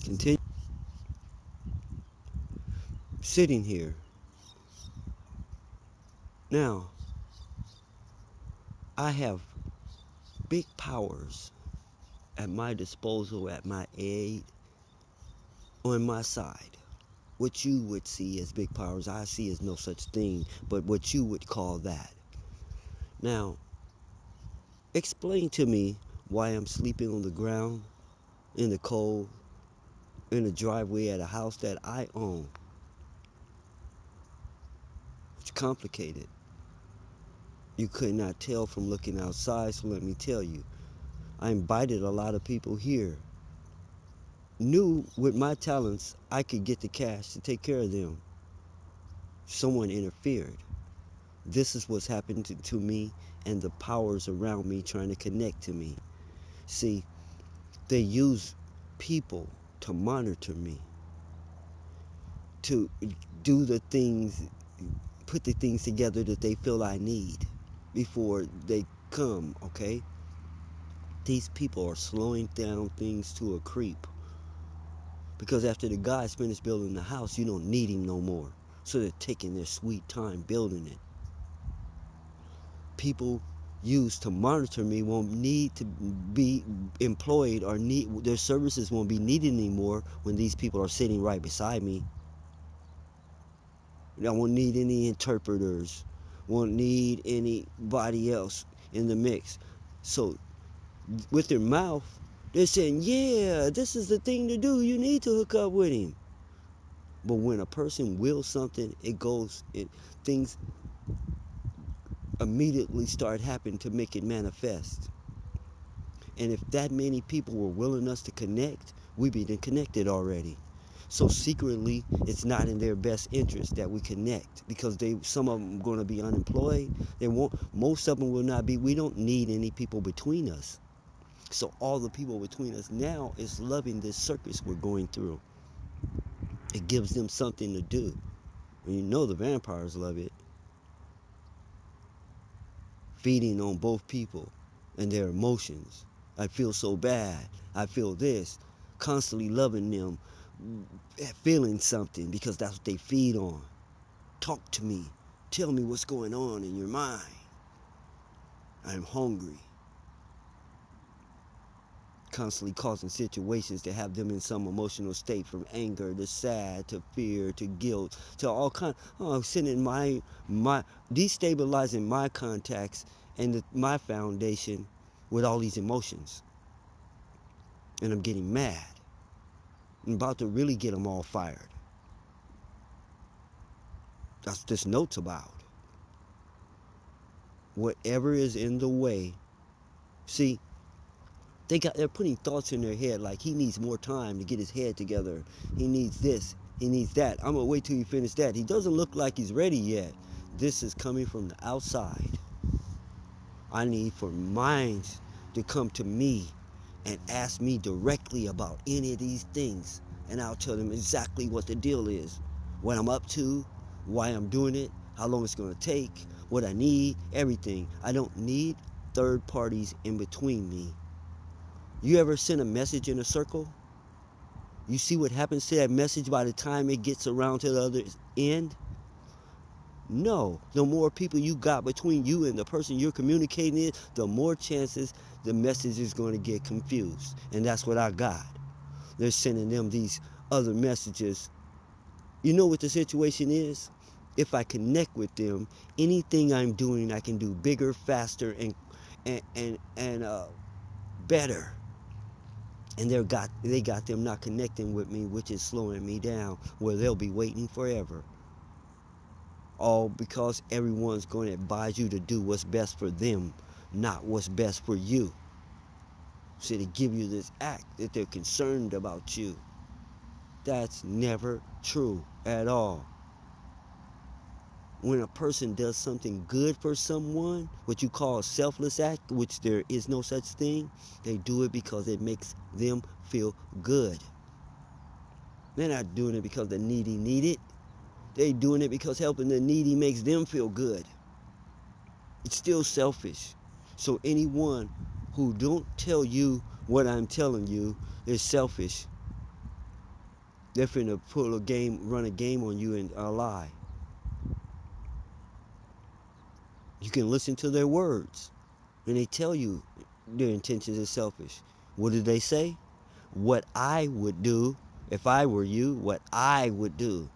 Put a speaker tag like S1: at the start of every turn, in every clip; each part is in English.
S1: Continue sitting here. Now, I have big powers at my disposal, at my aid, on my side. What you would see as big powers, I see as no such thing, but what you would call that. Now, explain to me why I'm sleeping on the ground, in the cold, in the driveway at a house that I own. It's complicated. You could not tell from looking outside, so let me tell you. I invited a lot of people here. Knew with my talents I could get the cash to take care of them. Someone interfered. This is what's happened to me and the powers around me trying to connect to me. See, they use people to monitor me, to do the things, put the things together that they feel I need before they come, okay? These people are slowing down things to a creep. Because after the guy's finished building the house, you don't need him no more. So they're taking their sweet time building it. People used to monitor me won't need to be employed or need their services won't be needed anymore when these people are sitting right beside me. I won't need any interpreters, won't need anybody else in the mix. So with their mouth, they're saying, yeah, this is the thing to do. You need to hook up with him. But when a person wills something, things immediately start happening to make it manifest. And if that many people were willing us to connect, we'd be connected already. So secretly, it's not in their best interest that we connect because some of them are going to be unemployed. They won't. Most of them will not be. We don't need any people between us. So all the people between us now is loving this circus we're going through. It gives them something to do. And you know the vampires love it. Feeding on both people and their emotions. I feel so bad. I feel this. Constantly loving them, feeling something because that's what they feed on. Talk to me. Tell me what's going on in your mind. I'm hungry. Constantly causing situations to have them in some emotional state, from anger to sad to fear to guilt to all kind. Sending my destabilizing my contacts and my foundation with all these emotions, and I'm getting mad. I'm about to really get them all fired. That's what this note's about. Whatever is in the way. See, they're putting thoughts in their head like he needs more time to get his head together. He needs this. He needs that. I'm gonna wait till you finish that. He doesn't look like he's ready yet. This is coming from the outside. I need for minds to come to me and ask me directly about any of these things, and I'll tell them exactly what the deal is, what I'm up to, why I'm doing it, how long it's going to take, what I need, everything. I don't need third parties in between me. You ever send a message in a circle? You see what happens to that message by the time it gets around to the other end? No. The more people you got between you and the person you're communicating with, the more chances the message is going to get confused. And that's what I got. They're sending them these other messages. You know what the situation is? If I connect with them, anything I'm doing I can do bigger, faster, and better. And they got them not connecting with me, which is slowing me down, where they'll be waiting forever. All because everyone's going to advise you to do what's best for them, not what's best for you. So they give you this act that they're concerned about you. That's never true at all. When a person does something good for someone, what you call a selfless act, which there is no such thing, they do it because it makes them feel good. They're not doing it because the needy need it. They're doing it because helping the needy makes them feel good. It's still selfish. So anyone who don't tell you what I'm telling you is selfish. They're finna pull a game, run a game on you and lie. You can listen to their words, and they tell you their intentions are selfish. What did they say? What I would do if I were you, what I would do.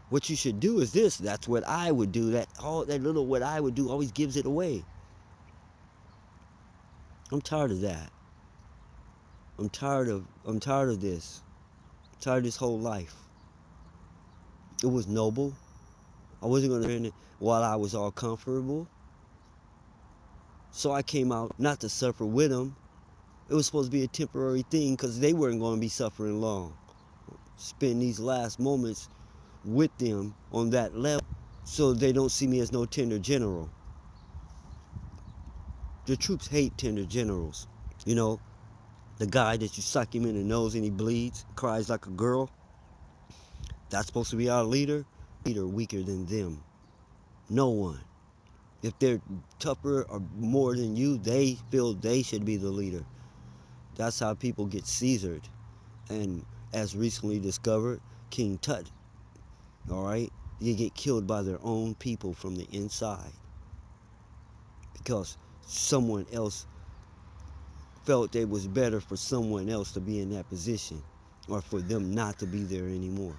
S1: What you should do is this. That's what I would do. That all that little what I would do always gives it away. I'm tired of that. I'm tired of this. I'm tired of this whole life. It was noble. I wasn't gonna end it while I was all comfortable. So I came out not to suffer with them. It was supposed to be a temporary thing because they weren't going to be suffering long. Spend these last moments with them on that level so they don't see me as no tender general. The troops hate tender generals. You know, the guy that you suck him in the nose and he bleeds, cries like a girl. That's supposed to be our leader. Leader weaker than them. No one. If they're tougher or more than you, they feel they should be the leader. That's how people get Caesared. And as recently discovered, King Tut, all right, they get killed by their own people from the inside because someone else felt it was better for someone else to be in that position or for them not to be there anymore.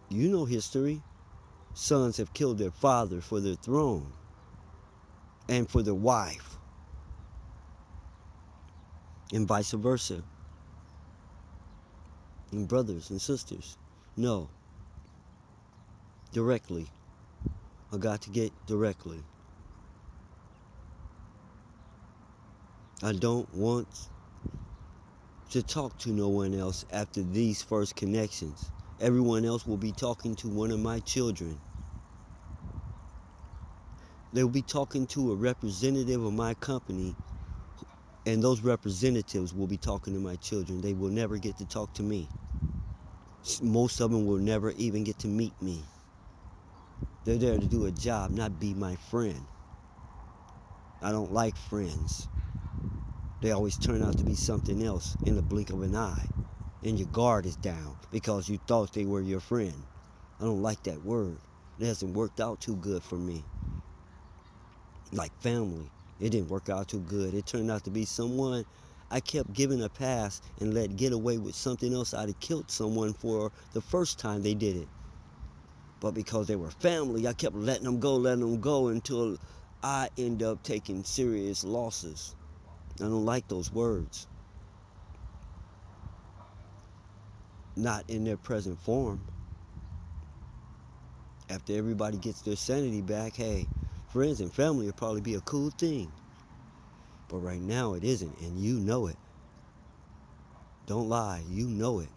S1: You know history. Sons have killed their father for their throne and for their wife, and vice versa. And brothers and sisters. No, directly. I got to get directly. I don't want to talk to no one else after these first connections. Everyone else will be talking to one of my children. They'll be talking to a representative of my company, and those representatives will be talking to my children. They will never get to talk to me. Most of them will never even get to meet me. They're there to do a job, not be my friend. I don't like friends. They always turn out to be something else in the blink of an eye. And your guard is down because you thought they were your friend. I don't like that word. It hasn't worked out too good for me. Like family, it didn't work out too good. It turned out to be someone I kept giving a pass and let get away with something else I'd have killed someone for the first time they did it. But because they were family, I kept letting them go until I end up taking serious losses. I don't like those words. Not in their present form. After everybody gets their sanity back, hey, friends and family will probably be a cool thing. But right now it isn't, and you know it. Don't lie, you know it.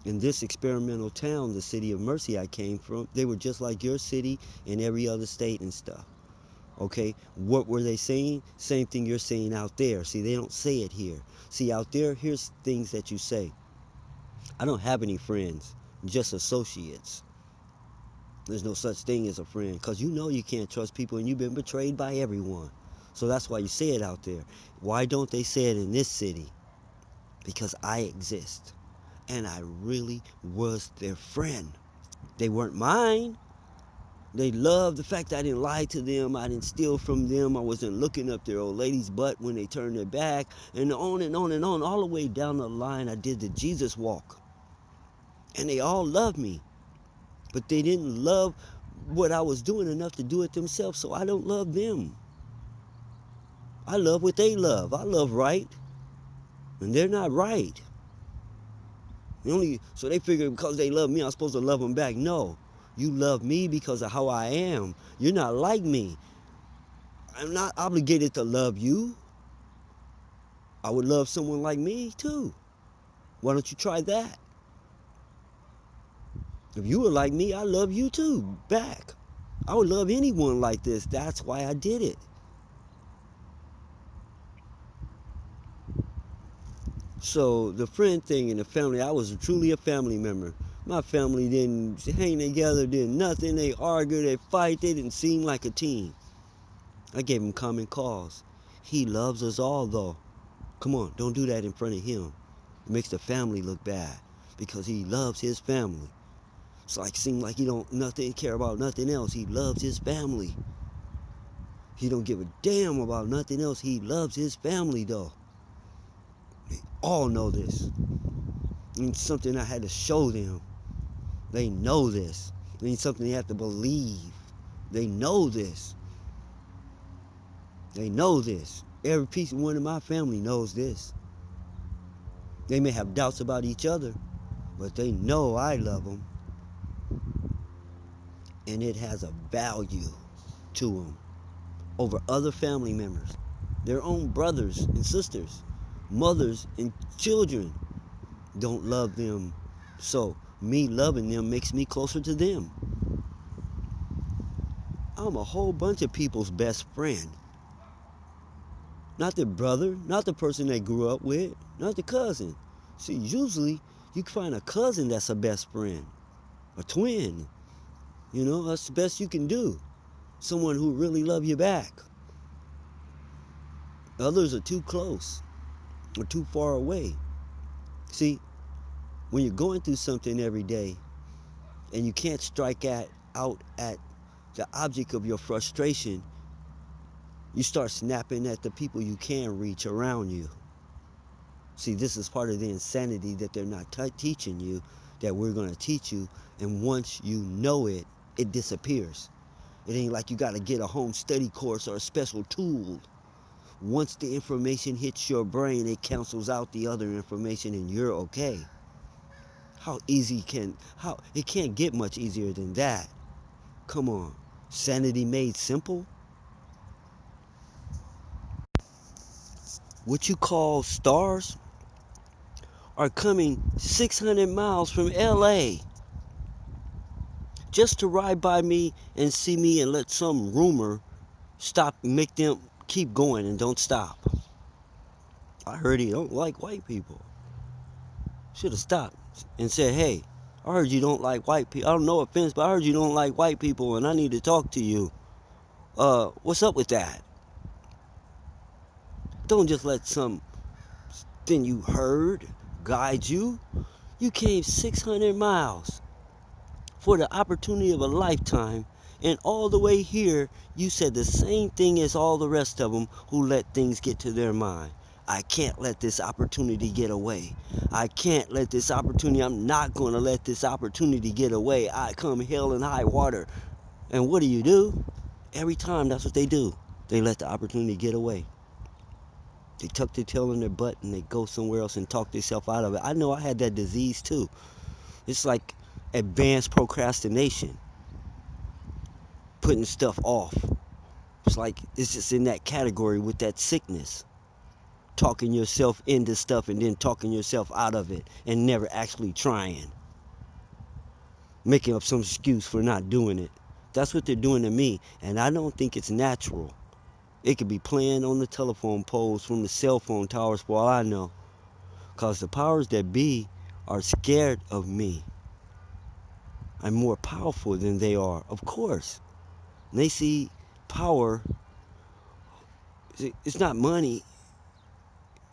S1: In this experimental town, the city of Mercy I came from, they were just like your city and every other state and stuff. Okay, what were they saying? Same thing you're saying out there. See, they don't say it here. See, out there, here's things that you say. I don't have any friends, just associates. There's no such thing as a friend because you know you can't trust people and you've been betrayed by everyone. So that's why you say it out there. Why don't they say it in this city? Because I exist and I really was their friend. They weren't mine. They loved the fact that I didn't lie to them, I didn't steal from them, I wasn't looking up their old lady's butt when they turned their back, and on and on and on, all the way down the line I did the Jesus walk. And they all loved me. But they didn't love what I was doing enough to do it themselves, so I don't love them. I love what they love. I love right, and they're not right. So they figure because they love me, I'm supposed to love them back. No, you love me because of how I am. You're not like me. I'm not obligated to love you. I would love someone like me too. Why don't you try that? If you were like me, I love you too back. I would love anyone like this. That's why I did it. So the friend thing in the family, I was truly a family member. My family didn't hang together, did nothing. They argued, they fight. They didn't seem like a team. I gave him common cause. He loves us all, though. Come on, don't do that in front of him. It makes the family look bad because he loves his family. It's like seem like he don't care about nothing else. He loves his family. He don't give a damn about nothing else. He loves his family, though. They all know this. And it's something I had to show them. They know this. It's something they have to believe. They know this. They know this. Every piece of one of my family knows this. They may have doubts about each other, but they know I love them. And it has a value to them over other family members, their own brothers and sisters, mothers and children don't love them. So me loving them makes me closer to them. I'm a whole bunch of people's best friend. Not the brother, not the person they grew up with, not the cousin. See, usually you can find a cousin that's a best friend, a twin. You know, that's the best you can do. Someone who really love you back. Others are too close or too far away. See, when you're going through something every day and you can't strike out at the object of your frustration, you start snapping at the people you can reach around you. See, this is part of the insanity that they're not teaching you, that we're going to teach you. And once you know it, it disappears. It ain't like you got to get a home study course or a special tool. Once the information hits your brain, it cancels out the other information and you're okay. It can't get much easier than that. Come on. Sanity made simple? What you call stars are coming 600 miles from LA just to ride by me and see me and let some rumor make them keep going and don't stop. I heard he don't like white people. Should have stopped and said, hey, I heard you don't like white people. I don't know offense, but I heard you don't like white people and I need to talk to you. What's up with that? Don't just let something you heard guide you. You came 600 miles for the opportunity of a lifetime, and all the way here, you said the same thing as all the rest of them who let things get to their mind. I can't let this opportunity get away. I can't let this opportunity, I'm not going to let this opportunity get away. I come hell and high water. And what do? Every time, that's what they do. They let the opportunity get away. They tuck their tail in their butt and they go somewhere else and talk themselves out of it. I know I had that disease too. It's like advanced procrastination. Putting stuff off. It's like it's just in that category with that sickness. Talking yourself into stuff and then talking yourself out of it and never actually trying. Making up some excuse for not doing it. That's what they're doing to me, and I don't think it's natural. It could be playing on the telephone poles from the cell phone towers for all I know. Because the powers that be are scared of me. I'm more powerful than they are, of course. And they see power, it's not money.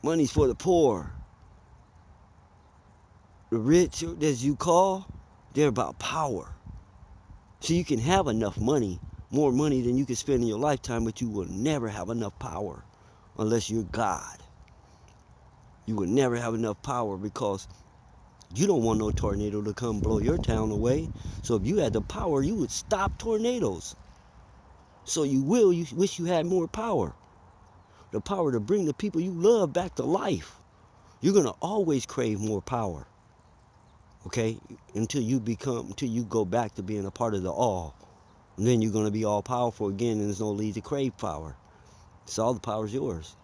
S1: Money's for the poor. The rich, as you call, they're about power. So you can have enough money, more money than you can spend in your lifetime, but you will never have enough power unless you're God. You will never have enough power because you don't want no tornado to come blow your town away. So if you had the power, you would stop tornadoes. So you wish you had more power. The power to bring the people you love back to life. You're going to always crave more power. Okay? Until you go back to being a part of the all. And then you're going to be all powerful again and there's no need to crave power. So all the power's yours.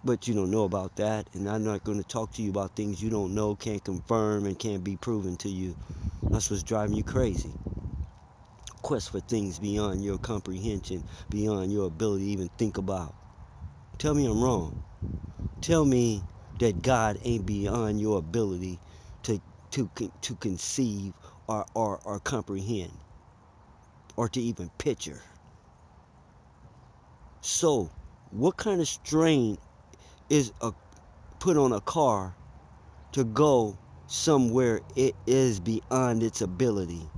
S1: But you don't know about that, and I'm not going to talk to you about things you don't know, can't confirm, and can't be proven to you. That's what's driving you crazy. Quest for things beyond your comprehension, beyond your ability to even think about. Tell me I'm wrong. Tell me that God ain't beyond your ability to to conceive or comprehend or to even picture. So, what kind of strain is put on a car to go somewhere it is beyond its ability?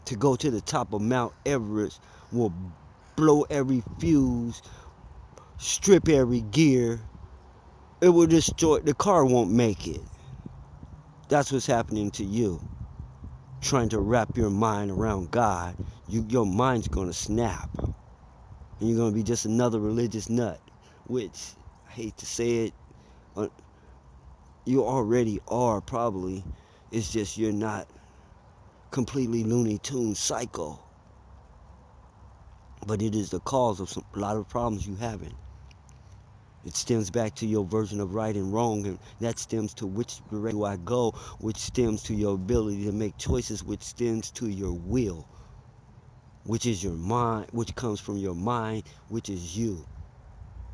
S1: To go to the top of Mount Everest will blow every fuse, strip every gear. It will destroy, the car won't make it. That's what's happening to you. Trying to wrap your mind around God, your mind's going to snap. And you're going to be just another religious nut, which, I hate to say it, you already are probably. It's just you're not completely Looney Tune psycho. But it is the cause of a lot of problems you having. It stems back to your version of right and wrong, and that stems to which direction do I go, which stems to your ability to make choices, which stems to your will, which is your mind, which comes from your mind, which is you.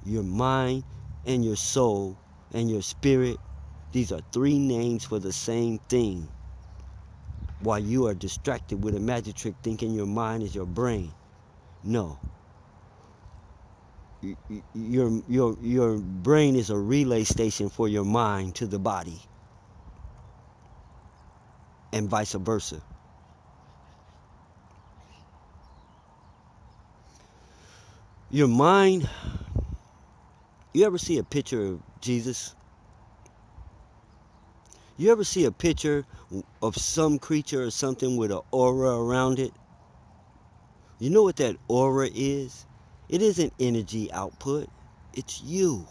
S1: Your mind and your soul and your spirit, these are three names for the same thing. While you are distracted with a magic trick thinking your mind is your brain. No. Your brain is a relay station for your mind to the body, and vice versa. Your mind, you ever see a picture of Jesus? You ever see a picture of some creature or something with an aura around it? You know what that aura is? It isn't energy output, it's you.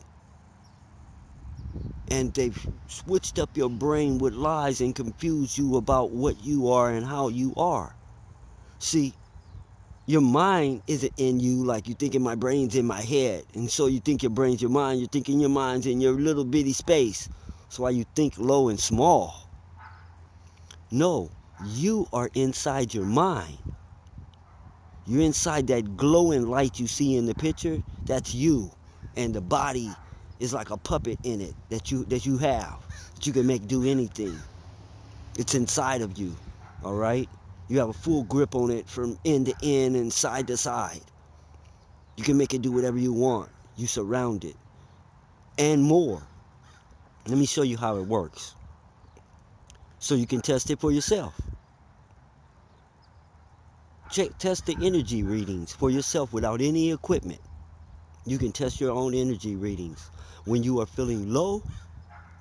S1: And they've switched up your brain with lies and confused you about what you are and how you are. See, your mind isn't in you like you thinking my brain's in my head. And so you think your brain's your mind. You're thinking your mind's in your little bitty space. That's why you think low and small. No, you are inside your mind. You're inside that glowing light you see in the picture. That's you. And the body is like a puppet in it that you have. That you can make do anything. It's inside of you. All right? You have a full grip on it from end to end and side to side. You can make it do whatever you want. You surround it. And more. Let me show you how it works. So you can test it for yourself. Test the energy readings for yourself without any equipment. You can test your own energy readings. When you are feeling low,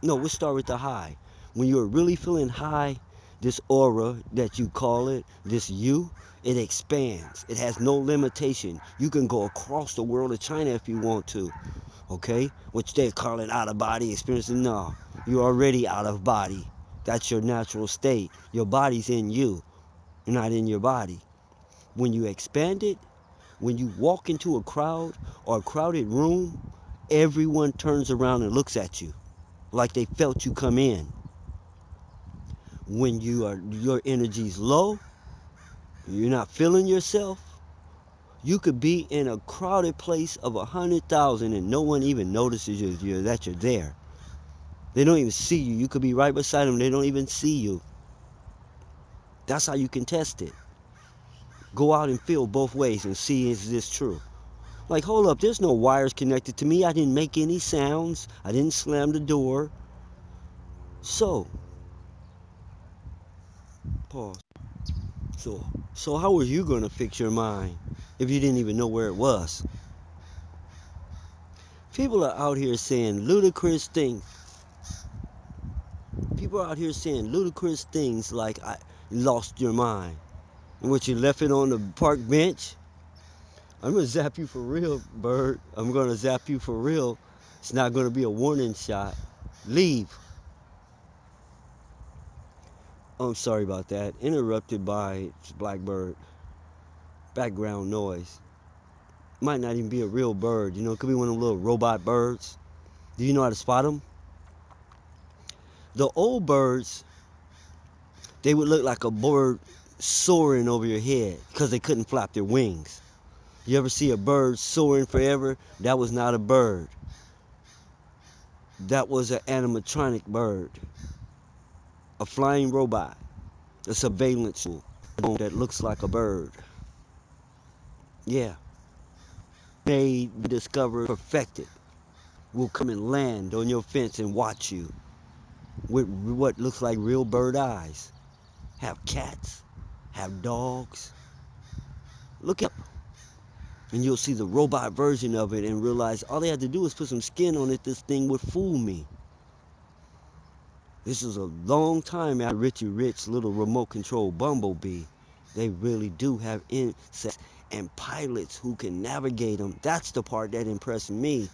S1: no, we'll start with the high. When you're really feeling high, this aura that you call it, this you, it expands. It has no limitation. You can go across the world of China if you want to. Okay? Which they call it out of body experience. No, you're already out of body. That's your natural state. Your body's in you. You're not in your body. When you expand it, when you walk into a crowd or a crowded room, everyone turns around and looks at you like they felt you come in. When your energy's low, you're not feeling yourself, you could be in a crowded place of 100,000 and no one even notices that you're there. They don't even see you. You could be right beside them. They don't even see you. That's how you can test it. Go out and feel both ways and see, is this true? Like, hold up, there's no wires connected to me. I didn't make any sounds. I didn't slam the door. So, pause. So how were you going to fix your mind if you didn't even know where it was? People are out here saying ludicrous things. People are out here saying ludicrous things like, I lost your mind. And what, you left it on the park bench? I'm going to zap you for real, bird. I'm going to zap you for real. It's not going to be a warning shot. Leave. Oh, I'm sorry about that. Interrupted by Blackbird. Background noise. Might not even be a real bird. You know, it could be one of them little robot birds. Do you know how to spot them? The old birds, they would look like a bird soaring over your head because they couldn't flap their wings. You ever see a bird soaring forever? That was not a bird. That was an animatronic bird. A flying robot, a surveillance tool that looks like a bird. Yeah, made, discovered, perfected, will come and land on your fence and watch you with what looks like real bird eyes. Have cats, have dogs. Look up and you'll see the robot version of it and realize all they had to do is put some skin on it. This thing would fool me. This is a long time after Richie Rich's little remote control bumblebee. They really do have insects and pilots who can navigate them. That's the part that impressed me.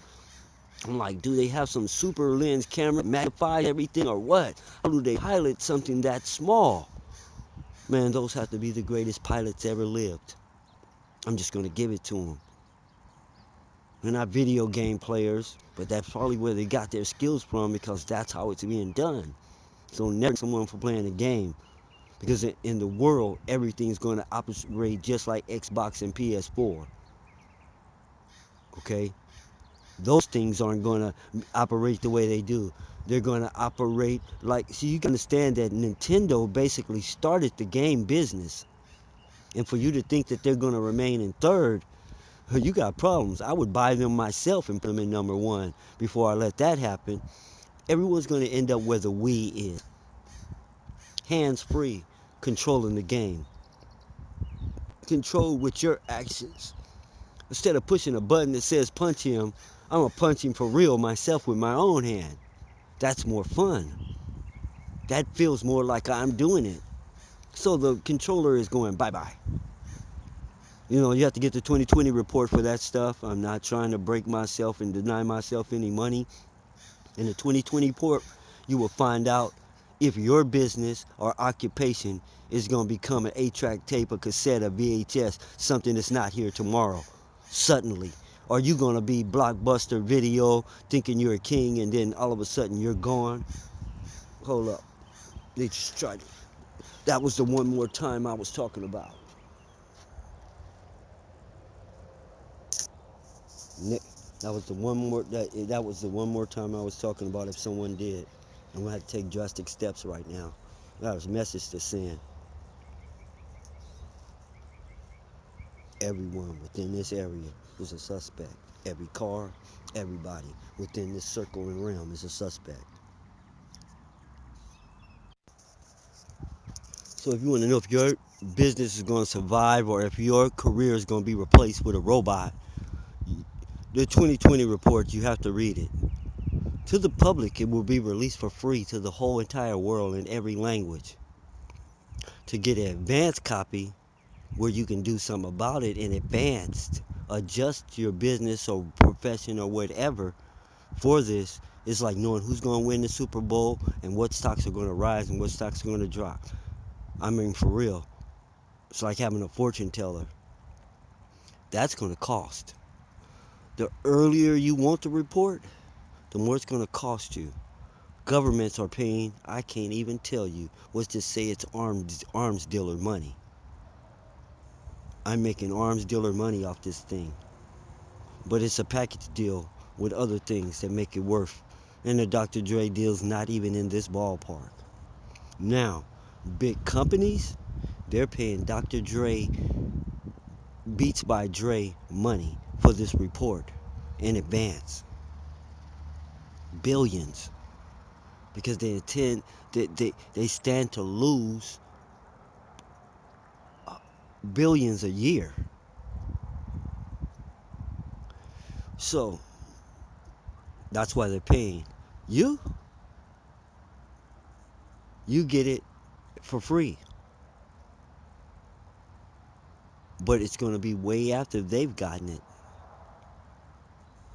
S1: I'm like, do they have some super lens camera that magnifies everything or what? How do they pilot something that small? Man, those have to be the greatest pilots ever lived. I'm just going to give it to them. They're not video game players, but that's probably where they got their skills from because that's how it's being done. So never someone for playing a game. Because in the world, everything's going to operate just like Xbox and PS4. Okay? Those things aren't going to operate the way they do. They're going to operate like... See, you can understand that Nintendo basically started the game business. And for you to think that they're going to remain in third, you got problems. I would buy them myself and put them in number one before I let that happen. Everyone's going to end up where the Wii is. Hands-free, controlling the game. Control with your actions. Instead of pushing a button that says punch him, I'm going to punch him for real myself with my own hand. That's more fun. That feels more like I'm doing it. So the controller is going bye-bye. You know, you have to get the 2020 report for that stuff. I'm not trying to break myself and deny myself any money. In the 2020 report, you will find out if your business or occupation is going to become an 8-track tape, a cassette, a VHS, something that's not here tomorrow, suddenly. Are you going to be Blockbuster Video thinking you're a king and then all of a sudden you're gone? Hold up. They just tried. That was the one more time I was talking about. That was the one more time I was talking about if someone did. I'm gonna have to take drastic steps right now. That was a message to send. Everyone within this area is a suspect. Every car, everybody within this circle and realm is a suspect. So if you want to know if your business is going to survive or if your career is going to be replaced with a robot, the 2020 report, you have to read it. To the public, it will be released for free to the whole entire world in every language. To get an advanced copy where you can do something about it in advance, adjust your business or profession or whatever for this, it's like knowing who's going to win the Super Bowl and what stocks are going to rise and what stocks are going to drop. I mean, for real. It's like having a fortune teller. That's going to cost. The earlier you want the report, the more it's going to cost you. Governments are paying, I can't even tell you. Let's just say it's arms dealer money. I'm making arms dealer money off this thing. But it's a package deal with other things that make it worth. And the Dr. Dre deal's not even in this ballpark. Now, big companies, they're paying Dr. Dre, Beats by Dre money for this report in advance. Billions. Because they stand to lose billions a year. So, that's why they're paying. You get it for free. But it's going to be way after they've gotten it.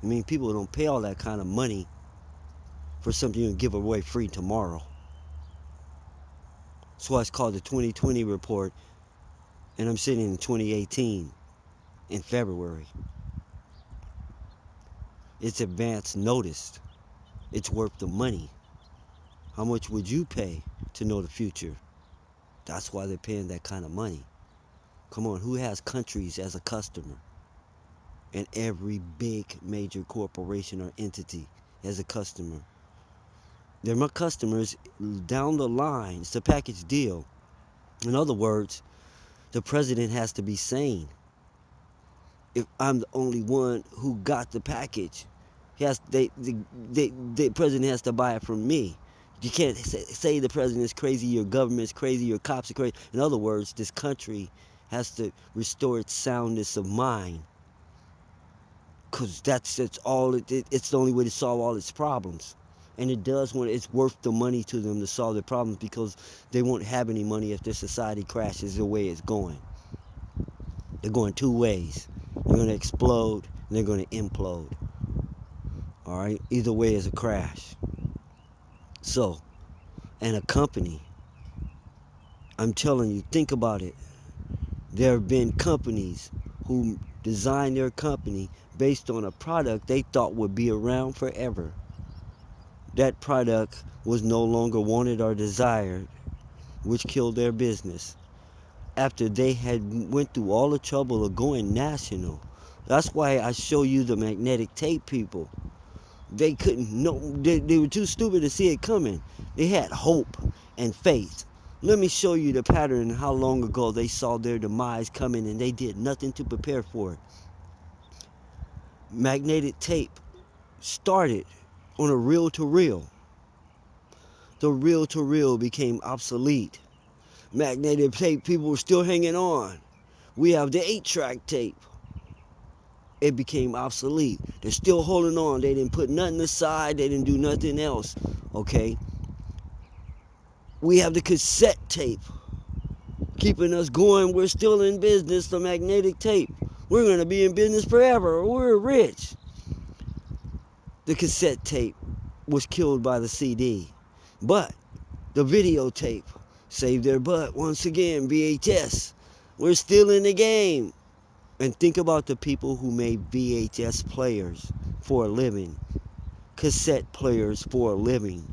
S1: I mean, people don't pay all that kind of money for something you can give away free tomorrow. That's why it's called the 2020 report. And I'm sitting in 2018 in February. It's advance notice. It's worth the money. How much would you pay to know the future? That's why they're paying that kind of money. Come on, who has countries as a customer? And every big major corporation or entity as a customer. They're my customers down the line. It's a package deal. In other words, the president has to be sane. If I'm the only one who got the package, he has the president has to buy it from me. You can't say the president is crazy, your government is crazy, your cops are crazy. In other words, this country has to restore its soundness of mind, because that's all it's the only way to solve all its problems. And it does when it's worth the money to them to solve their problems, because they won't have any money if their society crashes the way it's going. They're going two ways. They're going to explode and they're going to implode. All right? Either way is a crash. So, and a company, I'm telling you, think about it. There have been companies who designed their company based on a product they thought would be around forever. That product was no longer wanted or desired, which killed their business after they had went through all the trouble of going national. That's why I show you the magnetic tape people. They couldn't know, they were too stupid to see it coming. They had hope and faith. Let me show you the pattern, how long ago they saw their demise coming and they did nothing to prepare for it. Magnetic tape started on a reel-to-reel. The reel-to-reel became obsolete. Magnetic tape people were still hanging on. We have the 8-track tape. It became obsolete. They're still holding on. They didn't put nothing aside. They didn't do nothing else. Okay? We have the cassette tape keeping us going. We're still in business. The magnetic tape. We're going to be in business forever. We're rich. The cassette tape was killed by the CD. But the videotape saved their butt once again. VHS. We're still in the game. And think about the people who made VHS players for a living, cassette players for a living,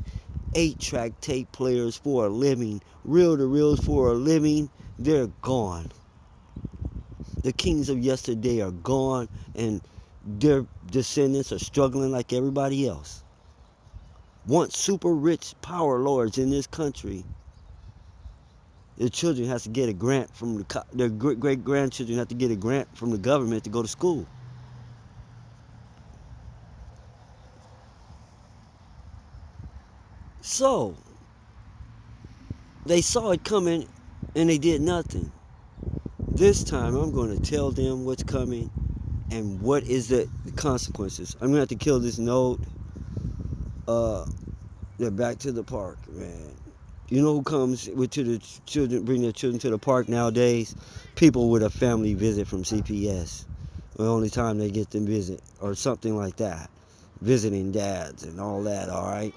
S1: 8-track tape players for a living, reel-to-reels for a living. They're gone. The kings of yesterday are gone, and their descendants are struggling like everybody else. Once super rich power lords in this country, their children have to get a grant from their great-grandchildren have to get a grant from the government to go to school. So, they saw it coming and they did nothing. This time I'm going to tell them what's coming and what is the consequences. I'm going to have to kill this node. They're back to the park, man. You know who comes with to the children, bring their children to the park nowadays? People with a family visit from CPS. The only time they get to visit or something like that. Visiting dads and all that, all right?